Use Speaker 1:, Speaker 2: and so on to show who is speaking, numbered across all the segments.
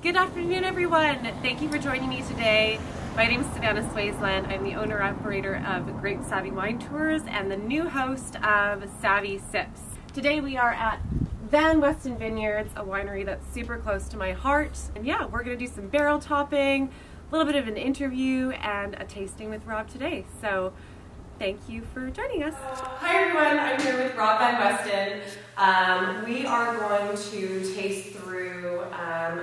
Speaker 1: Good afternoon, everyone. Thank you for joining me today. My name is Savannah Swaysland. I'm the owner-operator of Grape Savvy Wine Tours and the new host of Savvy Sips. Today we are at Van Westen Vineyards, a winery that's super close to my heart. And yeah, we're gonna do some barrel topping, a little bit of an interview, and a tasting with Rob today. So thank you for joining us. Hi everyone, I'm here with Rob Van Westen. We are going to taste through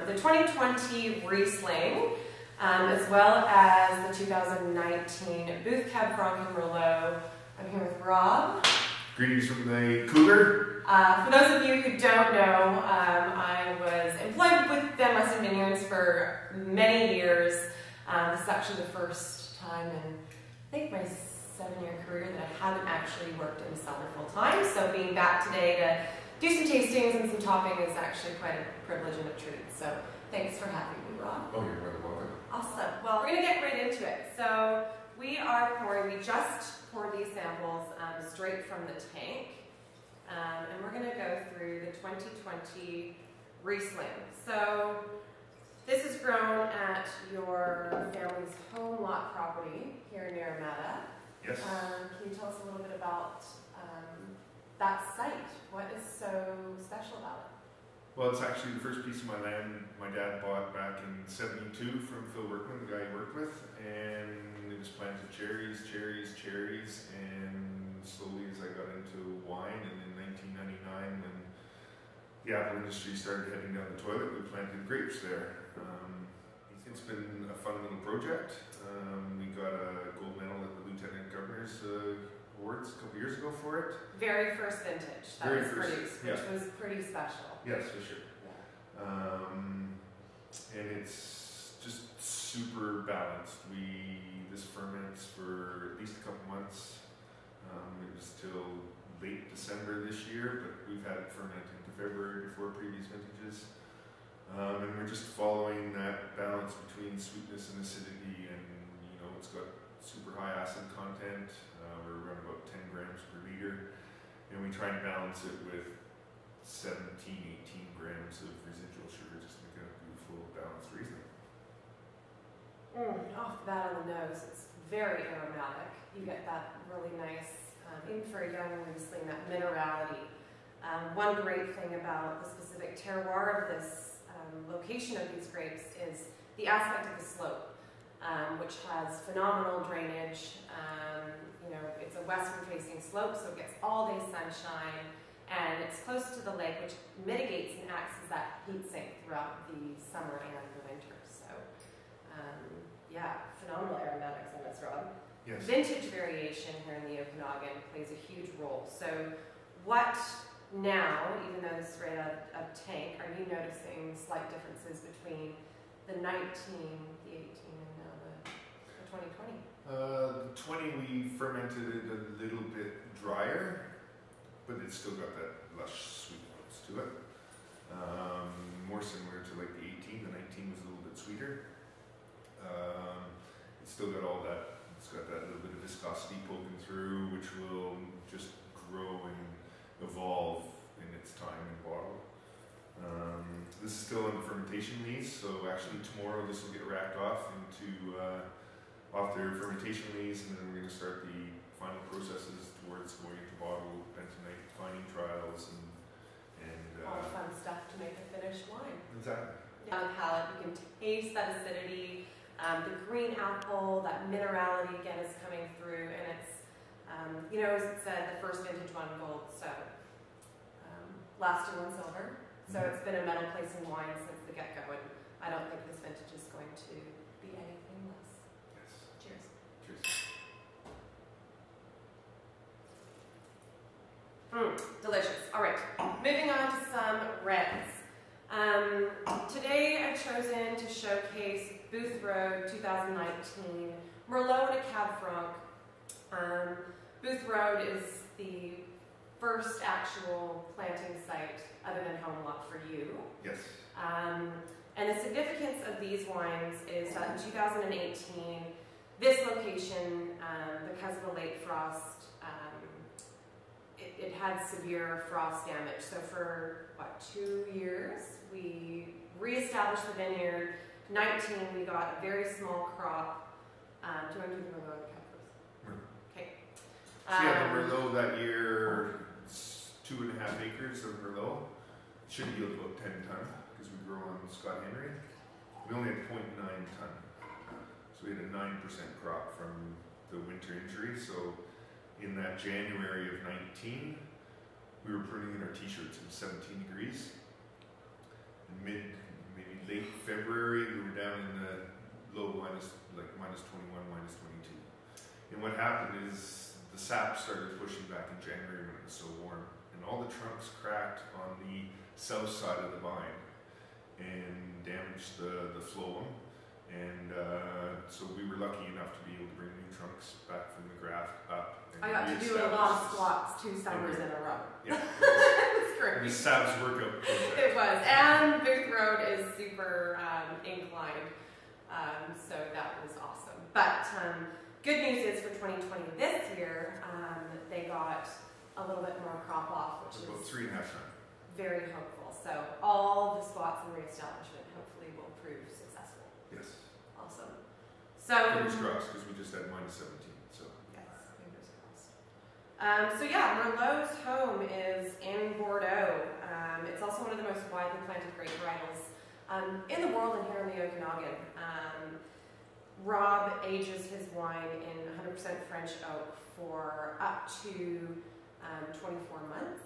Speaker 1: the 2020 Riesling, as well as the 2019 Booth Cab Franc and Merlot. I'm here with Rob.
Speaker 2: Greetings from the cooler.
Speaker 1: For those of you who don't know, I was employed with Van Westen Vineyards for many years. This is actually the first time in, I think, my 7-year career that I haven't actually worked in a cellar full time. So being back today to do some tastings and some topping is actually quite a privilege and a treat. So thanks for having me, Rob.
Speaker 2: Oh, you're very welcome.
Speaker 1: Awesome. Well, we're gonna get right into it. So we just poured these samples straight from the tank. And we're gonna go through the 2020 Riesling. So this is grown at your family's home lot property here near Armada.
Speaker 2: Yes.
Speaker 1: Can you tell us a little bit about that site? What is so special about it?
Speaker 2: Well, it's actually the first piece of my land my dad bought back in '72 from Phil Workman, the guy he worked with, and it was planted cherries, and slowly as I got into wine, and in 1999 when the apple industry started heading down the toilet, we planted grapes there. It's been a fun little project. We got a gold medal at the Lieutenant Governor's Awards a couple years ago for it.
Speaker 1: Very first vintage that was produced, which was pretty special.
Speaker 2: Yes, for sure.
Speaker 1: Yeah.
Speaker 2: And it's just super balanced. This ferments for at least a couple months. It was till late December this year, but we've had it ferment into February before previous vintages. And we're just following that balance between sweetness and acidity, and it's got super high acid content. We're around about 10 grams per liter, and we try and balance it with 17, 18 grams of residual sugar just to make a beautiful balanced Riesling.
Speaker 1: Off the bat on the nose, it's very aromatic. You get that really nice, even for a young Riesling, that minerality. One great thing about the specific terroir of this location of these grapes is the aspect of the slope, which has phenomenal drainage. It's a western-facing slope, so it gets all-day sunshine, and it's close to the lake, which mitigates and acts as that heat sink throughout the summer and the winter. So, yeah, phenomenal aromatics in this, Rob.
Speaker 2: Yes.
Speaker 1: Vintage variation here in the Okanagan plays a huge role. So, what now, even though this is right out of tank, are you noticing slight differences between the 19, the 18, and now the 2020?
Speaker 2: The 20 we fermented it a little bit drier, but it's still got that lush sweet notes to it. More similar to like the 18. The 19 was a little bit sweeter. It's still got all that. It's got that little bit of viscosity poking through, which will just grow and evolve in its time in bottle. This is still in the fermentation lees, so actually tomorrow this will get racked off off their fermentation lees, and then we're going to start the final processes towards going into bottle, bentonite, fining trials, and
Speaker 1: all the fun stuff to make a finished wine.
Speaker 2: Exactly.
Speaker 1: On the palate, you can taste that acidity, the green apple, that minerality again is coming through, and it's, as it said, the first vintage won gold, so last year won silver. So it's been a metal place in wine since the get-go, and I don't think this vintage is going to be anything less.
Speaker 2: Yes.
Speaker 1: Cheers.
Speaker 2: Cheers.
Speaker 1: Delicious. All right, moving on to some reds. Today I've chosen to showcase Booth Road 2019 Merlot and a Cab Franc. Booth Road is the first actual planting site other than home lot for you.
Speaker 2: Yes.
Speaker 1: And the significance of these wines is that in 2018, this location, because of the late frost, it had severe frost damage. So for, 2 years, we reestablished the vineyard. 19, we got a very small crop. Do you want to do the Merlot Cab first? Okay.
Speaker 2: So yeah, the Merlot that year, it's 2.5 acres of Merlot. Should yield about 10 ton because we grow on Scott Henry. We only had 0.9 ton. So we had a 9% crop from the winter injury. So in that January of 19, we were putting in our t-shirts. It was 17 degrees. In maybe late February, we were down in the low minus 21, minus 22. And what happened is the sap started pushing back in January when it was so warm. And all the trunks cracked on the south side of the vine and damaged the phloem. And so we were lucky enough to be able to bring new trunks back from the graft up. And
Speaker 1: I got to do a lot of squats 2 summers in a row.
Speaker 2: Yeah.
Speaker 1: It was great.
Speaker 2: It was Sab's workout project.
Speaker 1: It was. And Booth Road is super inclined. So that was awesome. But good news is for 2020 this year, they got a little bit more crop off, which
Speaker 2: about
Speaker 1: is
Speaker 2: 3.5 ton.
Speaker 1: very hopeful. So all the squats and reestablishment hopefully will prove successful.
Speaker 2: Yes.
Speaker 1: Awesome. So
Speaker 2: fingers crossed, because we just had minus 17. So
Speaker 1: yes, fingers crossed. So yeah, Merlot's home is in Bordeaux. It's also one of the most widely planted grape varietals in the world and here in the Okanagan. Rob ages his wine in 100% French oak for up to 24 months.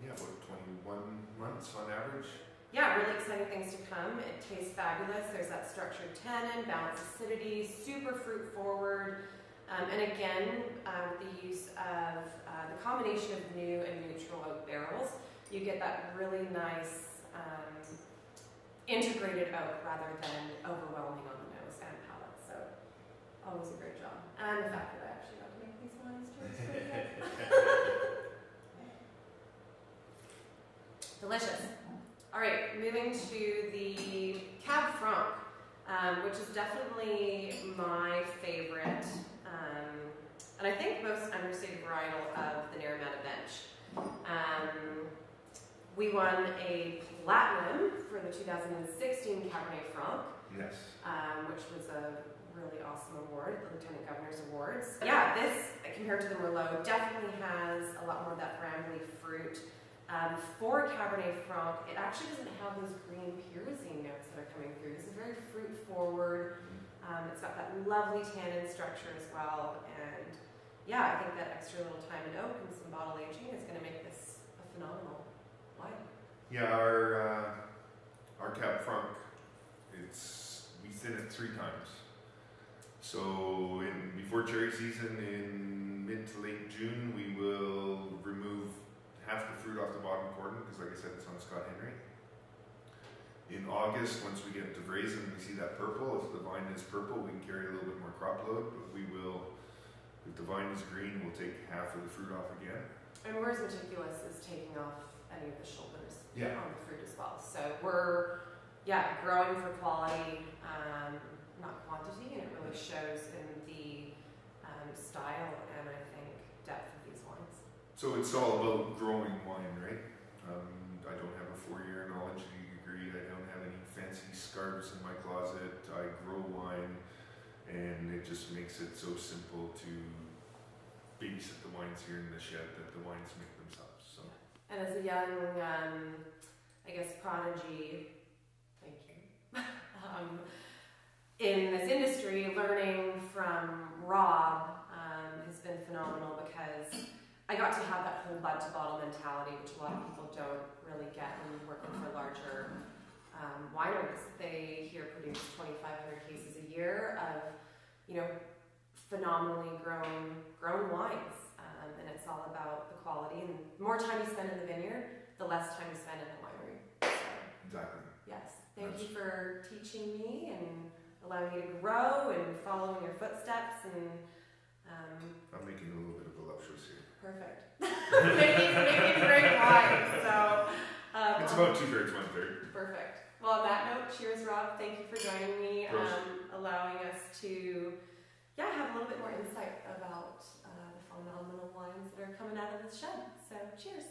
Speaker 2: Yeah, about 21 months on average.
Speaker 1: Yeah, really exciting things to come. It tastes fabulous. There's that structured tannin, balanced acidity, super fruit forward. And again, the use of the combination of new and neutral oak barrels, you get that really nice integrated oak rather than overwhelming on the nose and palate. So, always a great job. And the fact that I actually got to make these wines too. Delicious. All right, moving to the Cab Franc, which is definitely my favorite, and I think most understated varietal of the Naramata bench. We won a platinum for the 2016 Cabernet Franc,
Speaker 2: Yes.
Speaker 1: which was a really awesome award, the Lieutenant Governor's Awards. Yeah, this, compared to the Merlot, definitely has a lot more of that brambly fruit. For Cabernet Franc, it actually doesn't have those green pyrazine notes that are coming through. This is very fruit forward. It's got that lovely tannin structure as well. And yeah, I think that extra little time in oak and some bottle aging is going to make this a phenomenal wine.
Speaker 2: Yeah, our Cab Franc, we thin it 3 times. So before cherry season in mid to late June, we will remove half the fruit off the bottom cordon, because like I said, it's on Scott Henry. In August, once we get to Vraise and we see that purple, if the vine is purple, we can carry a little bit more crop load, but we will, if the vine is green, we'll take half of the fruit off again.
Speaker 1: And we're as meticulous as taking off any of the shoulders on the fruit as well. So we're, growing for quality, not quantity, and it really shows in the style and I think depth of these wines.
Speaker 2: So it's all about growing wine, right? I don't have a 4-year knowledge degree. I don't have any fancy scarves in my closet. I grow wine, and it just makes it so simple to babysit the wines here in the shed that the wines make themselves. So.
Speaker 1: And as a young, I guess, prodigy, thank you, in this industry, learning from Rob has been phenomenal because I got to have that whole bud to bottle mentality, which a lot of people don't really get when working for larger wineries. They here produce 2,500 cases a year of, phenomenally grown wines, and it's all about the quality. And the more time you spend in the vineyard, the less time you spend in the winery. So,
Speaker 2: exactly.
Speaker 1: yes, thank you for teaching me and allowing me to grow and following your footsteps. And
Speaker 2: I'm making a little bit of voluptuous here.
Speaker 1: Perfect. making great wine. So
Speaker 2: it's about 2/3, 1/3.
Speaker 1: Perfect. Well, on that note, cheers, Rob. Thank you for joining me, allowing us to have a little bit more insight about the phenomenal wines that are coming out of this shed. So cheers.